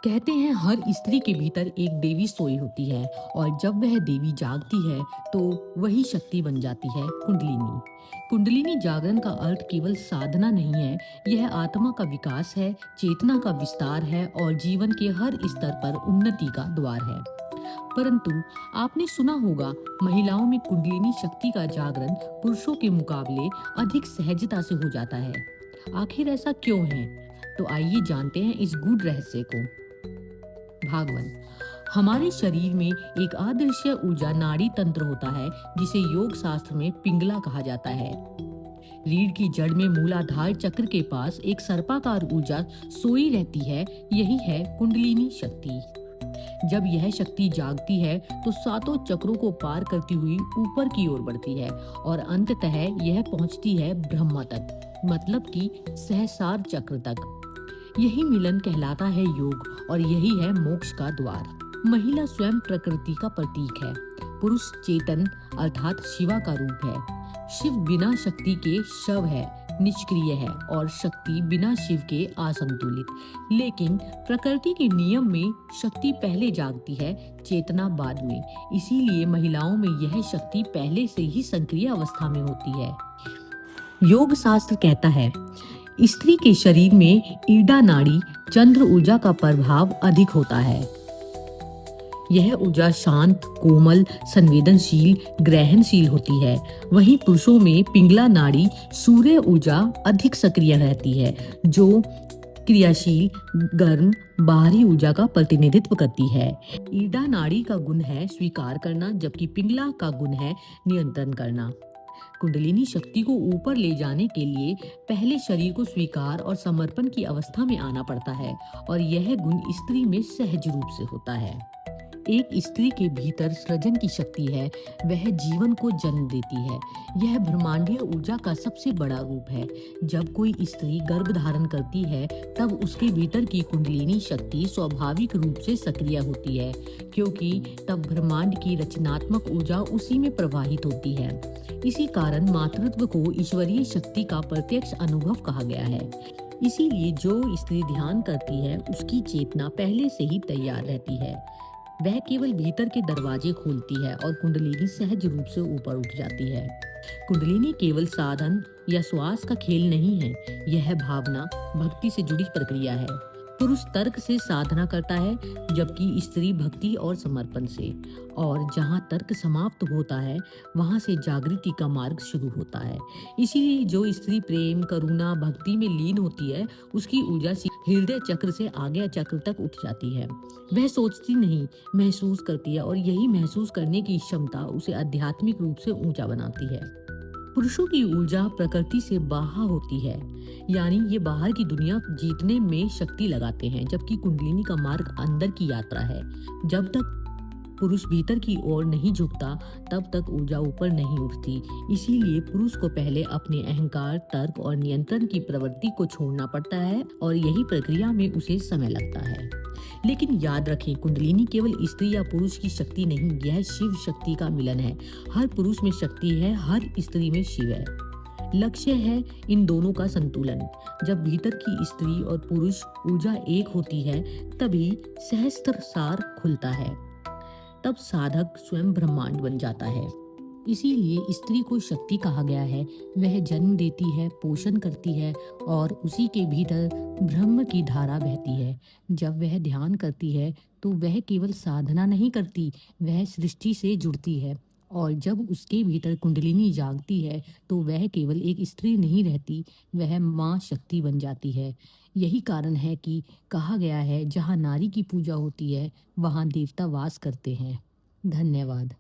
कहते हैं हर स्त्री के भीतर एक देवी सोई होती है और जब वह देवी जागती है तो वही शक्ति बन जाती है कुंडलिनी। कुंडलिनी जागरण का अर्थ केवल साधना नहीं है, यह आत्मा का विकास है, चेतना का विस्तार है और जीवन के हर स्तर पर उन्नति का द्वार है। परंतु आपने सुना होगा, महिलाओं में कुंडलिनी शक्ति का जागरण पुरुषों के मुकाबले अधिक सहजता से हो जाता है। आखिर ऐसा क्यों है? तो आइए जानते हैं इस गूढ़ रहस्य को। भागवन। हमारे शरीर में एक अदृश्य ऊर्जा नाड़ी तंत्र होता है जिसे योग शास्त्र में पिंगला कहा जाता है। रीढ़ की जड़ में मूलाधार चक्र के पास एक सर्पाकार ऊर्जा सोई रहती है, यही है कुंडलिनी शक्ति। जब यह शक्ति जागती है तो सातों चक्रों को पार करती हुई ऊपर की ओर बढ़ती है और अंततः यह पहुंचती है ब्रह्मा तक, मतलब कि सहस्रार चक्र तक। यही मिलन कहलाता है योग और यही है मोक्ष का द्वार। महिला स्वयं प्रकृति का प्रतीक है। पुरुष चेतन अर्थात शिवा का रूप है। शिव बिना शक्ति के शव है, निष्क्रिय है और शक्ति बिना शिव के असंतुलित। लेकिन प्रकृति के नियम में शक्ति पहले जागती है, चेतना बाद में। इसीलिए महिलाओं में यह शक्ति पहले से ही सक्रिय अवस्था में होती है। योग शास्त्र कहता है, स्त्री के शरीर में ईड़ा नाड़ी चंद्र ऊर्जा का प्रभाव अधिक होता है। यह ऊर्जा शांत, कोमल, संवेदनशील, ग्रहणशील होती है। वहीं पुरुषों में पिंगला नाड़ी सूर्य ऊर्जा अधिक सक्रिय रहती है, जो क्रियाशील, गर्म, बाहरी ऊर्जा का प्रतिनिधित्व करती है। ईड़ा नाड़ी का गुण है स्वीकार करना, जबकि पिंगला का गुण है नियंत्रण करना। कुंडलिनी शक्ति को ऊपर ले जाने के लिए पहले शरीर को स्वीकार और समर्पण की अवस्था में आना पड़ता है और यह गुण स्त्री में सहज रूप से होता है। एक स्त्री के भीतर सृजन की शक्ति है, वह जीवन को जन्म देती है। यह ब्रह्मांडीय ऊर्जा का सबसे बड़ा रूप है। जब कोई स्त्री गर्भ धारण करती है तब उसके भीतर की कुंडलिनी शक्ति स्वाभाविक रूप से सक्रिय होती है, क्योंकि तब ब्रह्मांड की रचनात्मक ऊर्जा उसी में प्रवाहित होती है। इसी कारण मातृत्व को ईश्वरीय शक्ति का प्रत्यक्ष अनुभव कहा गया है। इसीलिए जो स्त्री ध्यान करती है उसकी चेतना पहले से ही तैयार रहती है। वह केवल भीतर के दरवाजे खोलती है और कुंडलिनी सहज रूप से ऊपर उठ जाती है। कुंडलिनी केवल साधन या श्वास का खेल नहीं है, यह भावना, भक्ति से जुड़ी प्रक्रिया है। पुरुष तर्क से साधना करता है, जबकि स्त्री भक्ति और समर्पण से। और जहाँ तर्क समाप्त होता है वहाँ से जागृति का मार्ग शुरू होता है। इसीलिए जो स्त्री प्रेम, करुणा, भक्ति में लीन होती है उसकी ऊर्जा हृदय चक्र से आज्ञा चक्र तक उठ जाती है। वह सोचती नहीं, महसूस करती है और यही महसूस करने की क्षमता उसे आध्यात्मिक रूप से ऊंचा बनाती है। पुरुषों की ऊर्जा प्रकृति से बाहर होती है, यानी ये बाहर की दुनिया जीतने में शक्ति लगाते हैं, जबकि कुंडलिनी का मार्ग अंदर की यात्रा है। जब तक पुरुष भीतर की ओर नहीं झुकता तब तक ऊर्जा ऊपर नहीं उठती। इसीलिए पुरुष को पहले अपने अहंकार, तर्क और नियंत्रण की प्रवृत्ति को छोड़ना पड़ता है और यही प्रक्रिया में उसे समय लगता है। लेकिन याद रखें, कुंडलिनी केवल स्त्री या पुरुष की शक्ति नहीं, यह शिव शक्ति का मिलन है। हर पुरुष में शक्ति है, हर स्त्री में शिव है। लक्ष्य है इन दोनों का संतुलन। जब भीतर की स्त्री और पुरुष ऊर्जा एक होती है तभी सहस्त्रसार खुलता है, तब साधक स्वयं ब्रह्मांड बन जाता है। इसीलिए स्त्री को शक्ति कहा गया है। वह जन्म देती है, पोषण करती है और उसी के भीतर ब्रह्म की धारा बहती है। जब वह ध्यान करती है तो वह केवल साधना नहीं करती, वह सृष्टि से जुड़ती है। और जब उसके भीतर कुंडलिनी जागती है तो वह केवल एक स्त्री नहीं रहती, वह माँ शक्ति बन जाती है। यही कारण है कि कहा गया है, जहाँ नारी की पूजा होती है वहाँ देवता वास करते हैं। धन्यवाद।